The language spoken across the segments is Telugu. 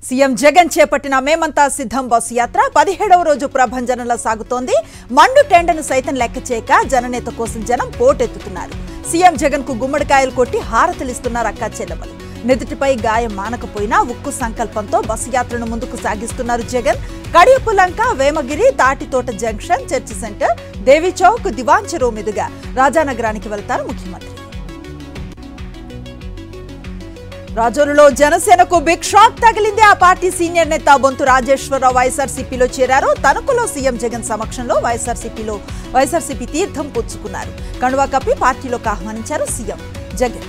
సీఎం జగన్ చేపట్టిన మేమంతా సిద్ధం బస్సు యాత్ర 17వ రోజు ప్రభంజనంలో సాగుతోంది. మండు టెండను సైతం లెక్క చేయక జననేత కోసం జనం పోటెత్తుతున్నారు. సీఎం జగన్ కు గుమ్మడికాయలు కొట్టి హారతలిస్తున్నారు అక్కా చెల్లెమ్మలు. నెదుటిపై గాయం మానకపోయినా ఉక్కు సంకల్పంతో బస్సు యాత్రను ముందుకు సాగిస్తున్నారు Jagan. Kadiyapulanka, Vemagiri, Tatitota junction, church center, Devi Chowk, Diwan Cheruvu మీదుగా రాజానగరానికి వెళ్తారు ముఖ్యమంత్రి. రాజోలులో జనసేనకు బిగ్ షాక్ తగిలింది. ఆ పార్టీ సీనియర్ నేత బొంతు రాజేశ్వరరావు వైఎస్ఆర్సీపీలో చేరారు. తణుకులో సీఎం జగన్ సమక్షంలో వైఎస్ఆర్సీపీ తీర్థం పుచ్చుకున్నారు. కండువా కప్పి పార్టీలోకి ఆహ్వానించారు సీఎం జగన్.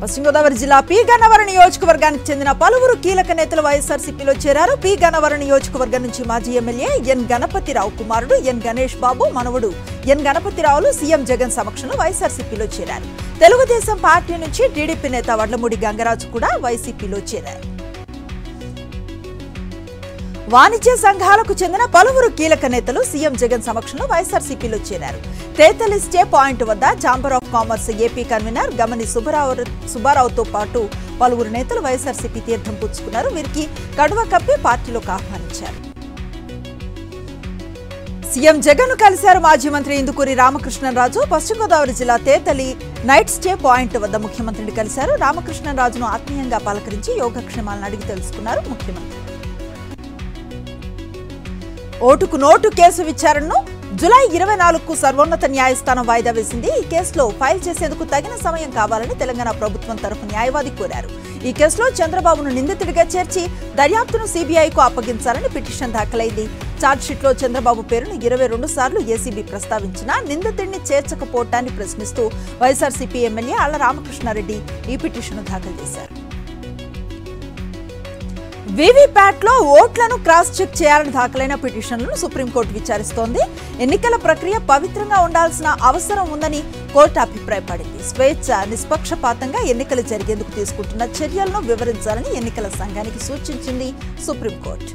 పశ్చిమ గోదావరి జిల్లా పి గన్నవరం నియోజకవర్గానికి చెందిన పలువురు కీలక నేతలు వైఎస్ఆర్సీపీలో చేరారు. పి గన్నవరం నియోజకవర్గం నుంచి మాజీ ఎమ్మెల్యే ఎన్ గణపతిరావు కుమారుడు ఎన్ గణేష్ బాబు, మనవడు ఎన్ గణపతిరావులు సీఎం జగన్ సమక్షంలో వైఎస్ఆర్సీపీలో చేరారు. తెలుగుదేశం పార్టీ నుంచి టీడీపీ నేత వడ్లమూడి గంగరాజు కూడా వైసీపీలో చేరారు. వాణిజ్య సంఘాలకు చెందిన పలువురు కీలక నేతలు సీఎం జగన్ సమక్షంలో వైఎస్ఆర్సీపీలో చేరారు. తేతలి స్టే పాయింట్ వద్ద chamber of commerce AP convener Gamani సుబ్బారావుతో పాటు పలువురు నేతలు వైఎస్ఆర్సీపీ తీర్థం పుచ్చుకున్నారు. వీరికి కడువ కప్పి పార్టీలోకి ఆహ్వానించారు. సీఎం జగన్ కలిశారు మాజీ మంత్రి ఇందుకూరి రామకృష్ణరాజు. పశ్చిమ గోదావరి జిల్లా తేతలి నైట్ స్టే పాయింట్ వద్ద ముఖ్యమంత్రిని కలిశారు. రామకృష్ణరాజును ఆత్మీయంగా పలకరించి యోగక్షేమాలను అడిగి తెలుసుకున్నారు ముఖ్యమంత్రి. ఓటుకు నోటు కేసు విచారణను జూలై 24కు సర్వోన్నత న్యాయస్థానం వాయిదా వేసింది. ఈ కేసులో ఫైల్ చేసేందుకు తగిన సమయం కావాలని తెలంగాణ ప్రభుత్వం తరఫు న్యాయవాది కోరారు. ఈ కేసులో చంద్రబాబును నిందితుడిగా చేర్చి దర్యాప్తును సీబీఐకు అప్పగించాలని పిటిషన్ దాఖలైంది. ఛార్జ్షీట్లో చంద్రబాబు పేరును 22 సార్లు ఏసీబీ ప్రస్తావించినా నిందితుడిని చేర్చకపోవటాన్ని ప్రశ్నిస్తూ వైఎస్ఆర్సీపీ ఎమ్మెల్యే ఆళ్ల రామకృష్ణారెడ్డి ఈ పిటిషన్ను దాఖలు చేశారు. వీవీప్యాట్లో ఓట్లను క్రాస్ చెక్ చేయాలని దాఖలైన పిటిషన్లను సుప్రీంకోర్టు విచారిస్తోంది. ఎన్నికల ప్రక్రియ పవిత్రంగా ఉండాల్సిన అవసరం ఉందని కోర్టు అభిప్రాయపడింది. స్వేచ్ఛ, నిష్పక్షపాతంగా ఎన్నికలు జరిగేందుకు తీసుకుంటున్న చర్యలను వివరించాలని ఎన్నికల సంఘానికి సూచించింది సుప్రీంకోర్టు.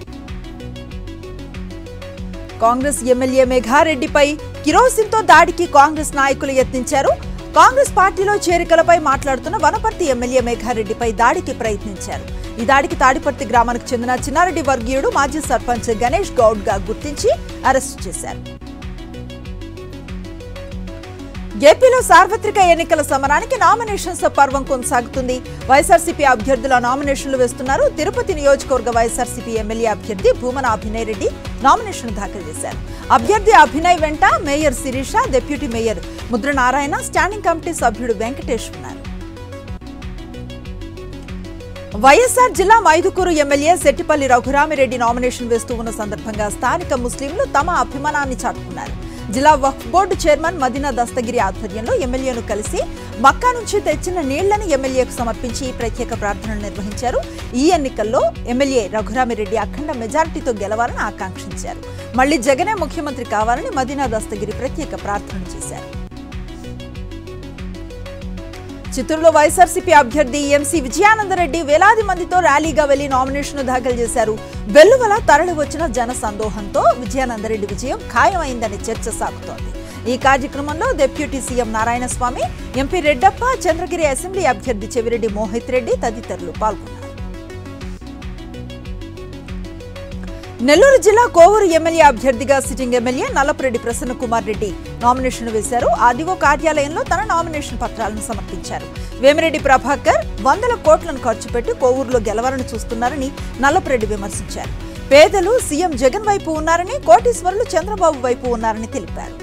కాంగ్రెస్ ఎమ్మెల్యే మేఘారెడ్డిపై కిరోసిన్తో దాడికి కాంగ్రెస్ నాయకులు యత్నించారు. కాంగ్రెస్ పార్టీలో చేరికలపై మాట్లాడుతున్న వనపర్తి ఎమ్మెల్యే మేఘారెడ్డిపై దాడికి ప్రయత్నించారు. ఈ దాడికి తాడిపర్తి గ్రామానికి చెందిన చిన్నారెడ్డి వర్గీయుడు మాజీ సర్పంచ్ గణేష్ గౌడ్ గా గుర్తించి అరెస్టు చేశారు. ఏపీలో సార్వత్రిక ఎన్నికల సమరానికి నామినేషన్స్ పర్వం కొనసాగుతుంది. వైఎస్ఆర్సీపీ అభ్యర్థుల నామినేషన్లు వేస్తున్నారు. తిరుపతి నియోజకవర్గ వైఎస్ఆర్సీపీ ఎమ్మెల్యే అభ్యర్థి భూమన అభినయ్ రెడ్డి నామినేషన్ దాఖలు చేశారు. అభ్యర్థి అభినయ్ వెంట mayor Sirisha, deputy mayor Mudra Narayana, standing committee సభ్యుడు వెంకటేష్ ఉన్నారు. వైఎస్ఆర్ జిల్లా మైదుకూరు ఎమ్మెల్యే సెట్టిపల్లి రఘురామిరెడ్డి నామినేషన్ వేస్తూ ఉన్న సందర్భంగా స్థానిక ముస్లింలు తమ అభిమానాన్ని చాటుకున్నారు. జిల్లా వక్ఫ్ బోర్డు చైర్మన్ మదీనా దస్తగిరి ఆధ్వర్యంలో ఎమ్మెల్యేను కలిసి మక్కా నుంచి తెచ్చిన నీళ్లను ఎమ్మెల్యేకు సమర్పించి ప్రత్యేక ప్రార్థనలు నిర్వహించారు. ఈ ఎన్నికల్లో ఎమ్మెల్యే రఘురామిరెడ్డి అఖండ మెజారిటీతో గెలవాలని ఆకాంక్షించారు. మళ్లీ జగనే ముఖ్యమంత్రి కావాలని మదీనా దస్తగిరి ప్రత్యేక ప్రార్థనలు చేశారు. చిత్తూరులో వైఎస్ఆర్సీపీ అభ్యర్థి ఎంసీ విజయానందరెడ్డి వేలాది మందితో ర్యాలీగా వెళ్లి నామినేషన్ దాఖలు చేశారు. వెల్లువల తరలి వచ్చిన జన సందోహంతో విజయానందరెడ్డి విజయం ఖాయమైందని చర్చ సాగుతోంది. ఈ కార్యక్రమంలో deputy CM Narayanaswamy, MP Reddappa, Chandragiri assembly అభ్యర్థి చెవిరెడ్డి మోహిత్ రెడ్డి తదితరులు పాల్గొన్నారు. నెల్లూరు జిల్లా కోవూరు ఎమ్మెల్యే అభ్యర్థిగా sitting MLA Nallapureddy Prasanna Kumar Reddy nomination వేశారు. ఆర్డీఓ కార్యాలయంలో తన నామినేషన్ పత్రాలను సమర్పించారు. వేమిరెడ్డి ప్రభాకర్ 100 కోట్లను ఖర్చు పెట్టి కోవూరులో గెలవాలని చూస్తున్నారని నల్లపురెడ్డి విమర్శించారు. పేదలు సీఎం జగన్ వైపు ఉన్నారని, కోటీశ్వరులు చంద్రబాబు వైపు ఉన్నారని తెలిపారు.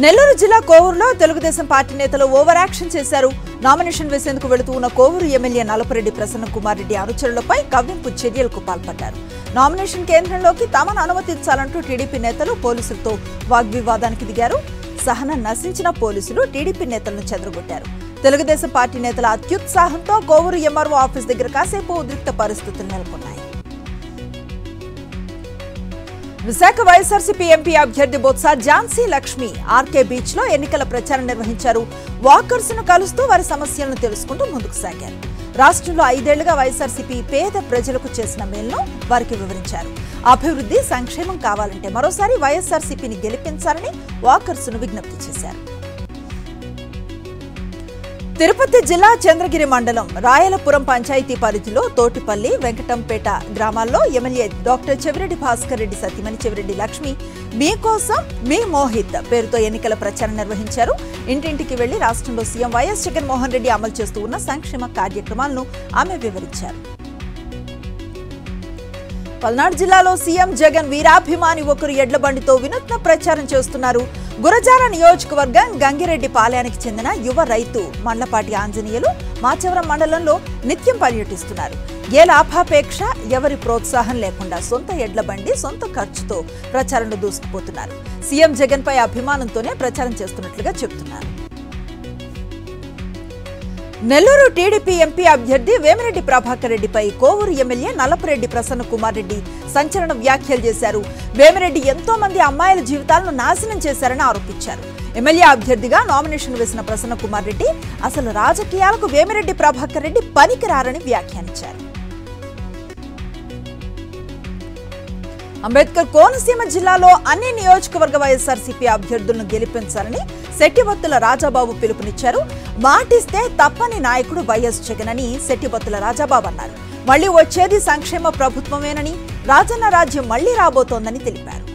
నెల్లూరు జిల్లా కోవూరులో తెలుగుదేశం పార్టీ నేతలు ఓవర్ యాక్షన్ చేశారు. నామినేషన్ వేసేందుకు వెళుతూ ఉన్న కోవూరు ఎమ్మెల్యే నల్లపురెడ్డి ప్రసన్న కుమార్ రెడ్డి అనుచరులపై కవ్వింపు చర్యలకు పాల్పడ్డారు. నామినేషన్ కేంద్రంలోకి తమను అనుమతించాలంటూ టీడీపీ నేతలు పోలీసులతో వాగ్వివాదానికి దిగారు. సహనం నశించిన పోలీసులు టీడీపీ నేతలను చెదరగొట్టారు. తెలుగుదేశం పార్టీ నేతల అత్యుత్సాహంతో కోవూరు ఎంఆర్ఓ ఆఫీస్ దగ్గర కాసేపు ఉద్రిక్త పరిస్థితులు నెలకొన్నాయి. విశాఖ వైఎస్ఆర్సీపీ ఎంపీ అభ్యర్థి బొత్స ఝాన్సీ లక్ష్మి ఆర్కే బీచ్ లో ఎన్నికల ప్రచారం నిర్వహించారు. వాకర్స్ ను కలుస్తూ వారి సమస్యలను తెలుసుకుంటూ ముందుకు సాగారు. రాష్ట్రంలో 5 ఏళ్లుగా వైఎస్ఆర్సీపీ పేద ప్రజలకు చేసిన మేలును వారికి వివరించారు. అభివృద్ధి, సంక్షేమం కావాలంటే మరోసారి వైఎస్ఆర్సీపీని గెలిపించాలని వాకర్స్ ను విజ్ఞప్తి చేశారు. తిరుపతి జిల్లా చంద్రగిరి మండలం రాయలపురం పంచాయతీ పరిధిలో తోటిపల్లి వెంకటంపేట గ్రామాల్లో ఎమ్మెల్యే డాక్టర్ చెవిరెడ్డి భాస్కర్ రెడ్డి సతీమణి చెవిరెడ్డి లక్ష్మి మీకోసం మీ మోహిత్ పేరుతో ఎన్నికల ప్రచారం నిర్వహించారు. ఇంటింటికి వెళ్లి రాష్ట్రంలో సీఎం వైఎస్ జగన్మోహన్ రెడ్డి అమలు చేస్తూ ఉన్న సంక్షేమ కార్యక్రమాలను ఆమె వివరించారు. పల్నాడు జిల్లాలో సీఎం జగన్ వీరాభిమాని ఒకరు ఎడ్ల బండితో వినూత్న ప్రచారం చేస్తున్నారు. గురజాల నియోజకవర్గం గంగిరెడ్డి పాలయానికి చెందిన యువ రైతు మండపాటి ఆంజనేయులు మాచవరం మండలంలో నిత్యం పర్యటిస్తున్నారు. ఏ లాభాపేక్ష ఎవరి ప్రోత్సాహం లేకుండా సొంత ఎడ్ల బండి సొంత ఖర్చుతో ప్రచారంలో దూసుకుపోతున్నారు. సీఎం జగన్ పై అభిమానంతోనే ప్రచారం చేస్తున్నట్లుగా చెబుతున్నారు. నెల్లూరు టీడీపీ ఎంపీ అభ్యర్థి వేమిరెడ్డి ప్రభాకర్ రెడ్డిపై కోవూరు ఎమ్మెల్యే నల్లపురెడ్డి ప్రసన్న కుమార్ రెడ్డి సంచలన వ్యాఖ్యలు చేశారు. వేమిరెడ్డి ఎంతో మంది అమ్మాయిల జీవితాలను నాశనం చేశారని ఆరోపించారు. ఎమ్మెల్యే అభ్యర్థిగా నామినేషన్ వేసిన ప్రసన్న కుమార్ రెడ్డి అసలు రాజకీయాలకు వేమిరెడ్డి ప్రభాకర్ రెడ్డి పనికిరారని వ్యాఖ్యానించారు. అంబేద్కర్ కోనసీమ జిల్లాలో అన్ని నియోజకవర్గ వైఎస్ఆర్సీపీ అభ్యర్థులను గెలిపించాలని శెట్టిబత్తుల రాజాబాబు పిలుపునిచ్చారు. మాటిస్తే తప్పని నాయకుడు వైఎస్ జగన్ అని శెట్టిబత్తుల రాజాబాబు అన్నారు. మళ్లీ వచ్చేది సంక్షేమ ప్రభుత్వమేనని, రాజన్న రాజ్యం మళ్లీ రాబోతోందని తెలిపారు.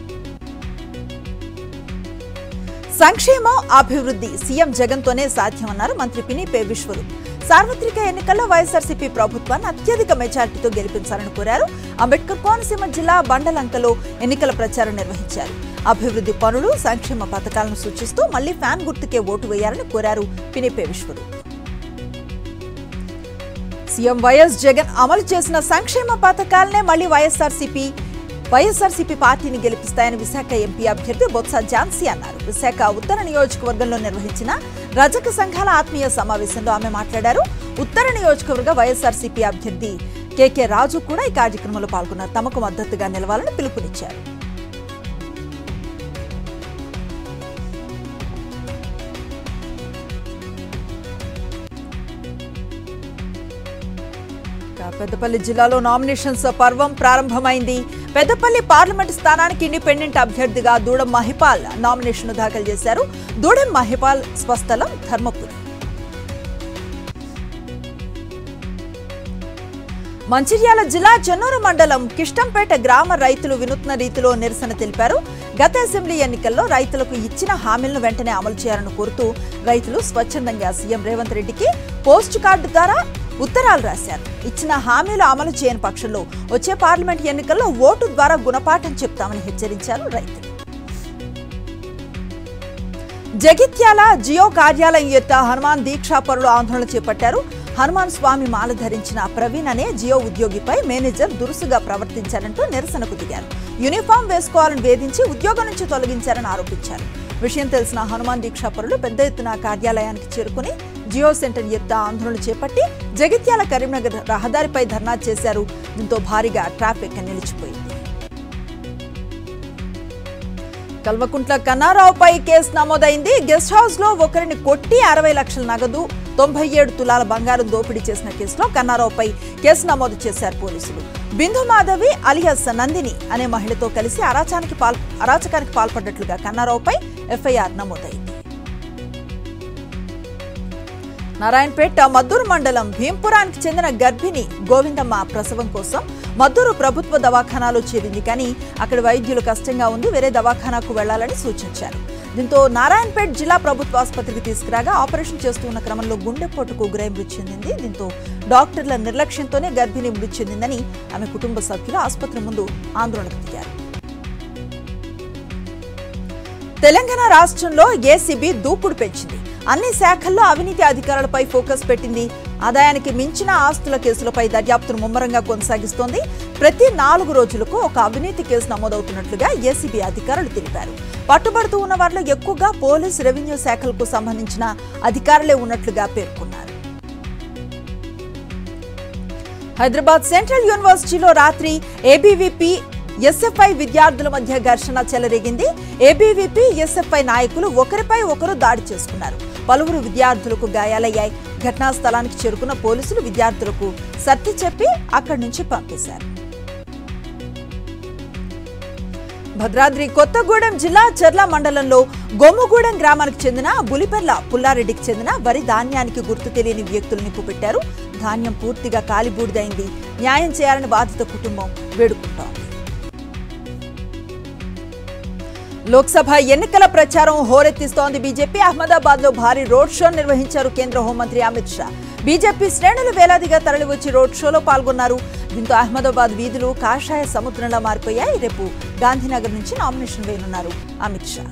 సంక్షేమం అభివృద్ధి సీఎం జగన్ తోనే సాధ్యమన్నారు మంత్రి పినిపే విశ్వరూప్. సార్వత్రిక ఎన్నికల్లో వైఎస్ఆర్సీపీ ప్రభుత్వాన్ని అత్యధిక మెజార్టీతో గెలిపించాలని కోరారు. అంబేద్కర్ కోనసీమ జిల్లా బండలంకలో ఎన్నికల ప్రచారం నిర్వహించారు. అభివృద్ధి పనులు, సంక్షేమ పథకాలను సూచిస్తూ మళ్లీ ఫ్యాన్ గుర్తుకే ఓటు వేయాలని కోరారు పినిపే విశ్వరూప్. సీఎం వైఎస్ జగన్ అమలు చేసిన సంక్షేమ పథకాలనే మళ్లీ వైఎస్ఆర్సీపీ పార్టీని గెలిపిస్తాయని విశాఖ ఎంపీ అభ్యర్థి బొత్స ఝాన్సీ అన్నారు. విశాఖ ఉత్తర నియోజకవర్గంలో నిర్వహించిన రజక సంఘాల ఆత్మీయ సమావేశంలో ఆమె మాట్లాడారు. ఉత్తర నియోజకవర్గ వైఎస్ఆర్సీపీ అభ్యర్థి కేకే రాజు కూడా ఈ కార్యక్రమంలో పాల్గొన్నారు. తమకు మద్దతుగా నిలవాలని పిలుపునిచ్చారు. పెద్దపల్లి జిల్లాలో నామినేషన్స్ పర్వం ప్రారంభమైంది. పెద్దపల్లి పార్లమెంట్ స్థానానికి ఇండిపెండెంట్ అభ్యర్థిగా దూడం మహిపాల్ నామినేషన్ దాఖలు చేశారు. దూడం మహిపాల్ స్వస్థలం ధర్మపురి. మంచిర్యాల జిల్లా చెన్నూరు మండలం కిష్టంపేట గ్రామ రైతులు వినూత్న రీతిలో నిరసన తెలిపారు. గత అసెంబ్లీ ఎన్నికల్లో రైతులకు ఇచ్చిన హామీలను వెంటనే అమలు చేయాలని కోరుతూ రైతులు స్వచ్ఛందంగా సీఎం రేవంత్ రెడ్డికి పోస్ట్ కార్డు ద్వారా ఉత్తరాలు రాశారు. ఇచ్చిన హామీలు అమలు చేయని పక్షంలో వచ్చే పార్లమెంట్ ఎన్నికల్లో ఓటు ద్వారా గుణపాఠం చెప్తామని హెచ్చరించారు రైతులు. జగిత్యాల జియో కార్యాలయం ఎదుట హనుమాన్ దీక్షాపరులు ఆందోళన చేపట్టారు. హనుమాన్ స్వామి మాల ధరించిన ప్రవీణ్ అనే జియో ఉద్యోగిపై మేనేజర్ దురుసుగా ప్రవర్తించారంటూ నిరసనకు దిగారు. యూనిఫామ్ వేసుకోవాలని వేధించి ఉద్యోగం నుంచి తొలగించారని ఆరోపించారు. విషయం తెలిసిన హనుమాన్ దీక్షాపరులు పెద్ద ఎత్తున కార్యాలయానికి చేరుకుని జియో సెంటర్ ఎదుట ఆందోళన చేపట్టి జగిత్యాల కరీంనగర్ రహదారిపై ధర్నా చేశారు. దీంతో భారీగా ట్రాఫిక్ నిలిచిపోయింది. కల్వకుంట్ల కన్నారావుపై కేసు నమోదైంది. గెస్ట్ హౌస్ లో ఒకరిని కొట్టి 60 లక్షల నగదు 97 తులాల బంగారం దోపిడీ చేసిన కేసులో కన్నారావుపై కేసు నమోదు చేశారు పోలీసులు. బిందు మాధవి అలియాస్ నందిని అనే మహిళతో కలిసి అరాచకానికి పాల్పడ్డట్లుగా కన్నారావుపై ఎఫ్ఐఆర్ నమోదైంది. నారాయణపేట మద్దూరు మండలం భీంపురానికి చెందిన గర్భిణి గోవిందమ్మ ప్రసవం కోసం మద్దూరు ప్రభుత్వ దవాఖానాలో చేరింది. కానీ అక్కడ వైద్యులు కష్టంగా ఉంది, వేరే దవాఖానాకు వెళ్లాలని సూచించారు. దీంతో నారాయణపేట జిల్లా ప్రభుత్వ ఆసుపత్రికి తీసుకురాగా ఆపరేషన్ చేస్తున్న క్రమంలో గుండెపోటుకు గురై మృతి చెందింది. దీంతో డాక్టర్ల నిర్లక్ష్యంతోనే గర్భిణి మృతి చెందిందని ఆమె కుటుంబ సభ్యులు ఆసుపత్రి ముందు ఆందోళనకు దిగారు. తెలంగాణ రాష్ట్రంలో ఏసీబీ దూకుడు పెంచింది. అన్ని శాఖల్లో అవినీతి అధికారులపై ఫోకస్ పెట్టింది. ఆదాయానికి మించిన ఆస్తుల కేసులపై దర్యాప్తును ముమ్మరంగా కొనసాగిస్తోంది. ప్రతి 4 రోజులకు ఒక అవినీతి కేసు నమోదవుతున్నట్లుగా ఏసీబీ అధికారులు తెలిపారు. పట్టుబడుతూ ఉన్న వారిలో ఎక్కువగా పోలీస్, రెవెన్యూ శాఖలకు సంబంధించిన అధికారులే ఉన్నట్లుగా పేర్కొన్నారు. హైదరాబాద్ సెంట్రల్ యూనివర్సిటీలో రాత్రి ఏబీవీపీ ఎస్ఎఫ్ఐ విద్యార్థుల మధ్య ఘర్షణ చెలరేగింది. ఏబీవీపీ ఎస్ఎఫ్ఐ నాయకులు ఒకరిపై ఒకరు దాడి చేసుకున్నారు. పలువురు విద్యార్థులకు గాయాలయ్యాయి. ఘటనా స్థలానికి చేరుకున్న పోలీసులు విద్యార్థులకు సర్ది చెప్పి అక్కడి నుంచి పంపేశారు. భద్రాద్రి కొత్తగూడెం జిల్లా చర్ల మండలంలో గొమ్ముగూడెం గ్రామానికి చెందిన బులిపెర్ల పుల్లారెడ్డికి చెందిన వరి ధాన్యానికి గుర్తు తెలియని వ్యక్తులు నిప్పు పెట్టారు. ధాన్యం పూర్తిగా కాలిబూడిదైంది. న్యాయం చేయాలని బాధిత కుటుంబం వేడుకుంటోంది. లోక్సభ ఎన్నికల ప్రచారం హోరెత్తిస్తోంది బీజేపీ. అహ్మదాబాద్ లో భారీ రోడ్ షో నిర్వహించారు కేంద్ర హోంమంత్రి అమిత్ షా. బీజేపీ శ్రేణులు వేలాదిగా తరలివచ్చి రోడ్ షోలో పాల్గొన్నారు. దీంతో అహ్మదాబాద్ వీధులు కాషాయ సముద్రంలా మారిపోయాయి. రేపు గాంధీనగర్ నుంచి నామినేషన్ వేయనున్నారు అమిత్ షా.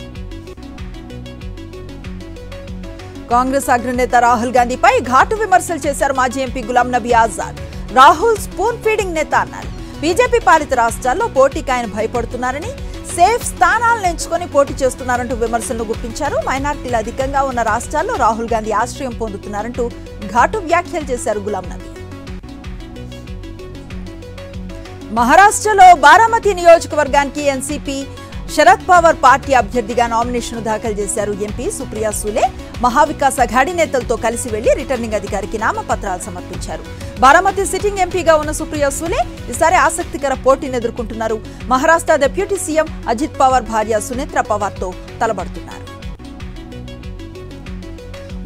కాంగ్రెస్ అగ్రనేత రాహుల్ గాంధీపై ఘాటు విమర్శలు చేశారు మాజీ MP Ghulam Nabi Azad. Rahul spoon feeding నేత అన్నారు. బీజేపీ పాలిత రాష్ట్రాల్లో పోటీకి ఆయన భయపడుతున్నారని, సేఫ్ స్థానాలను ఎంచుకొని పోటీ చేస్తున్నారంటూ విమర్శలను గుప్పించారు. మైనార్టీలు అధికంగా ఉన్న రాష్ట్రాల్లో రాహుల్ గాంధీ ఆశ్రయం పొందుతున్నారంటూ ఘాటు వ్యాఖ్యలు చేశారు గులాం నబీ. మహారాష్ట్రలో బారామతి నియోజకవర్గానికి ఎన్సీపీ శరద్ పవార్ పార్టీ అభ్యర్థిగా నామినేషన్ దాఖలు చేశారు ఎంపీ సుప్రియా సూలే. మహావికాస్ అఘాడీ నేతలతో కలిసి వెళ్లి రిటర్నింగ్ అధికారికి నామపత్రాలు సమర్పించారు. బారామతి సిట్టింగ్ ఎంపీగా ఉన్న సుప్రియా సూలే ఈసారి ఆసక్తికర పోటీని ఎదుర్కొంటున్నారు. మహారాష్ట్ర డిప్యూటీ సీఎం అజిత్ పవార్ భార్య సునేత్ర పవార్తో తలబడుతున్నారు.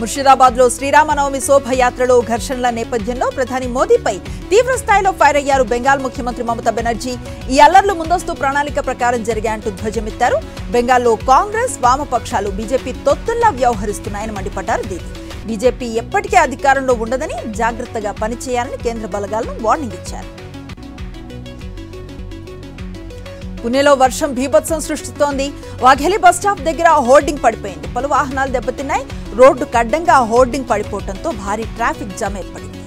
ముర్షిదాబాద్ లో శ్రీరామనవమి శోభయాత్రలో ఘర్షణల నేపథ్యంలో ప్రధాని మోదీపై తీవ్ర స్థాయిలో ఫైర్ అయ్యారు బెంగాల్ ముఖ్యమంత్రి మమతా బెనర్జీ. ఈ అల్లర్లు ముందస్తు ప్రణాళిక ప్రకారం జరిగాయంటూ ధ్వజమెత్తారు. బెంగాల్లో కాంగ్రెస్ వామపక్షాలు బీజేపీ తొత్తుల్లా వ్యవహరిస్తున్నాయని మండిపడ్డారు. బీజేపీ ఎప్పటికీ అధికారంలో ఉండదని, జాగ్రత్తగా పనిచేయాలని కేంద్ర బలగాలను వార్నింగ్ ఇచ్చారు. పుణేలో వర్షం బీభత్సం సృష్టిస్తోంది. వాఘేలి బస్టాప్ దగ్గర హోర్డింగ్ పడిపోయింది. పలు వాహనాలు దెబ్బతిన్నాయి. రోడ్డు కడ్డంగా హోర్డింగ్ పడిపోవడంతో భారీ ట్రాఫిక్ జామ్ ఏర్పడింది.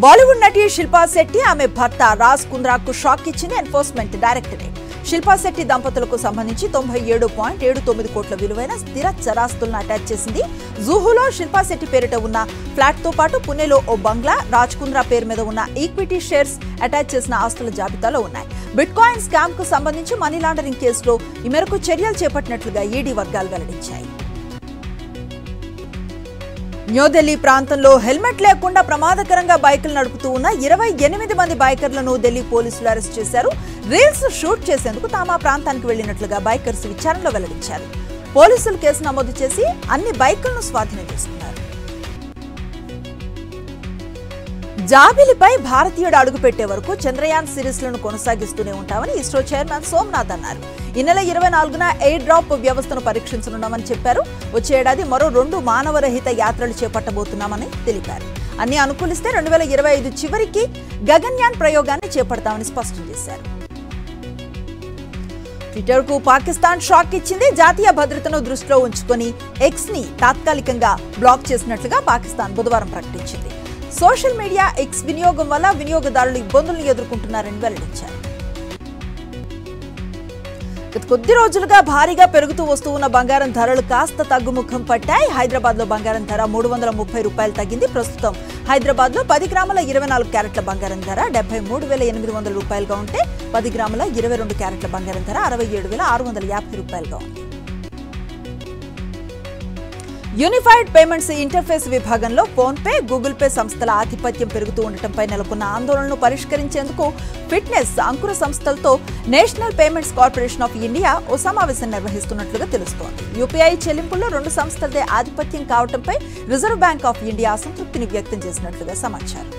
బాలీవుడ్ నటి శిల్పా శెట్టి ఆమె భర్త రాజ్ కుంద్రాకు షాక్ ఇచ్చింది ఎన్ఫోర్స్మెంట్ డైరెక్టరేట్. శిల్పా శెట్టి దంపతులకు సంబంధించి 97.79 కోట్ల విలువైన స్థిర చరాస్తులను అటాచ్ చేసింది. జూహులో శిల్పా శెట్టి పేరిట ఉన్న ఫ్లాట్ తో పాటు పుణేలో ఓ బంగ్లా, రాజ్ కుంద్రా పేరు మీద ఉన్న ఈక్విటీ షేర్స్ అటాచ్ చేసిన ఆస్తుల జాబితాలో ఉన్నాయి. బిట్ కాయిన్ స్కామ్ కు సంబంధించి మనీ లాండరింగ్ కేసులో ఈ మేరకు చర్యలు చేపట్టినట్లుగా ఈడీ వర్గాలు వెల్లడించాయి. న్యూఢిల్లీ ప్రాంతంలో హెల్మెట్ లేకుండా ప్రమాదకరంగా బైకులు నడుపుతూ ఉన్న 28 మంది బైకర్లను ఢిల్లీ పోలీసులు అరెస్ట్ చేశారు. రీల్స్ షూట్ చేసేందుకు తాము ఆ ప్రాంతానికి వెళ్లినట్లుగా బైకర్స్ విచారణలో వెల్లడించారు. పోలీసులు కేసు నమోదు చేసి అన్ని బైకులను స్వాధీనం చేసుకున్నారు. జాబిలిపై భారతీయుడు అడుగుపెట్టే వరకు చంద్రయాన్ సిరీస్లను కొనసాగిస్తూనే ఉంటామని ఇస్రో చైర్మన్ సోమనాథ్ అన్నారు. ఈ నెల 24న ఎయిర్ డ్రాప్ వ్యవస్థను పరీక్షించనున్నామని చెప్పారు. వచ్చే ఏడాది మరో 2 మానవరహిత యాత్రలు చేపట్టబోతున్నామని తెలిపారు. అన్ని అనుకూలిస్తే 2025 చివరికి గగన్యాన్ ప్రయోగాన్ని చేపడతామని స్పష్టం చేశారు. ట్విట్టర్ కు పాకిస్తాన్ షాక్ ఇచ్చింది. జాతీయ భద్రతను దృష్టిలో ఉంచుకొని ఎక్స్ ని తాత్కాలికంగా బ్లాక్ చేసినట్లుగా పాకిస్తాన్ బుధవారం ప్రకటించింది. సోషల్ మీడియా ఎక్స్ వినియోగం వల్ల వినియోగదారులు ఇబ్బందులను ఎదుర్కొంటున్నారని వెల్లడించారు. గత కొద్ది రోజులుగా భారీగా పెరుగుతూ వస్తూ ఉన్న బంగారం ధరలు కాస్త తగ్గుముఖం పట్టాయి. హైదరాబాద్ లో బంగారం ధర 330 రూపాయలు తగ్గింది. ప్రస్తుతం హైదరాబాద్ లో 10 గ్రాముల 24 క్యారెట్ల బంగారం ధర 73,800 రూపాయలుగా ఉంటే 10 గ్రాముల 22 క్యారెట్ల బంగారం ధర 67,650 రూపాయలుగా ఉంది. యూనిఫైడ్ పేమెంట్స్ ఇంటర్ఫేస్ విభాగంలో ఫోన్ పే, గూగుల్ పే సంస్థల ఆధిపత్యం పెరుగుతూ ఉండటంపై నెలకొన్న ఆందోళనను పరిష్కరించేందుకు ఫిట్నెస్ అంకుర సంస్థలతో national payments corporation of India ఓ సమావేశం నిర్వహిస్తున్నట్లుగా తెలుస్తోంది. యూపీఐ చెల్లింపుల్లో 2 సంస్థలదే ఆధిపత్యం కావడంపై రిజర్వ్ బ్యాంక్ ఆఫ్ ఇండియా అసంతృప్తిని వ్యక్తం చేసినట్లుగా సమాచారం.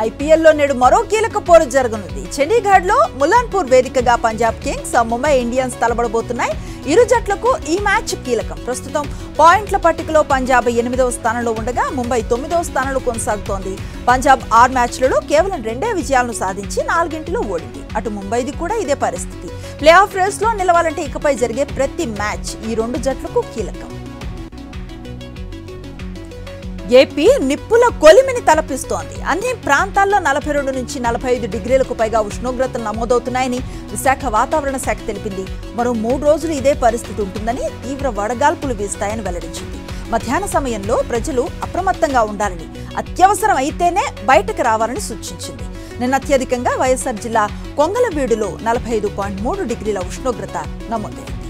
ఐపీఎల్లో నేడు మరో కీలక పోరు జరగనుంది. చండీగఢ్ లో ములాన్పూర్ వేదికగా పంజాబ్ కింగ్స్, ముంబై ఇండియన్స్ తలబడబోతున్నాయి. ఇరు జట్లకు ఈ మ్యాచ్ కీలకం. ప్రస్తుతం పాయింట్ల పట్టికలో పంజాబ్ 8వ స్థానంలో ఉండగా ముంబై 9వ స్థానంలో కొనసాగుతోంది. పంజాబ్ 6 మ్యాచ్లలో కేవలం 2 విజయాలను సాధించి 4 ఓడింది. అటు ముంబైది కూడా ఇదే పరిస్థితి. ప్లే ఆఫ్ రేస్ లో నిలవాలంటే ఇకపై జరిగే ప్రతి మ్యాచ్ ఈ 2 జట్లకు కీలకం. ఏపీ నిప్పుల కొలిమిని తలపిస్తోంది. అన్ని ప్రాంతాల్లో 42 నుంచి 45 డిగ్రీలకు పైగా ఉష్ణోగ్రతలు నమోదవుతున్నాయని విశాఖ వాతావరణ శాఖ తెలిపింది. మరో 3 రోజులు ఇదే పరిస్థితి ఉంటుందని, తీవ్ర వడగాల్పులు వీస్తాయని వెల్లడించింది. మధ్యాహ్న సమయంలో ప్రజలు అప్రమత్తంగా ఉండాలని, అత్యవసరం అయితేనే బయటకు రావాలని సూచించింది. నిన్న అత్యధికంగా వైఎస్ఆర్ జిల్లా కొంగలవీడులో 45.3 డిగ్రీల ఉష్ణోగ్రత నమోదైంది.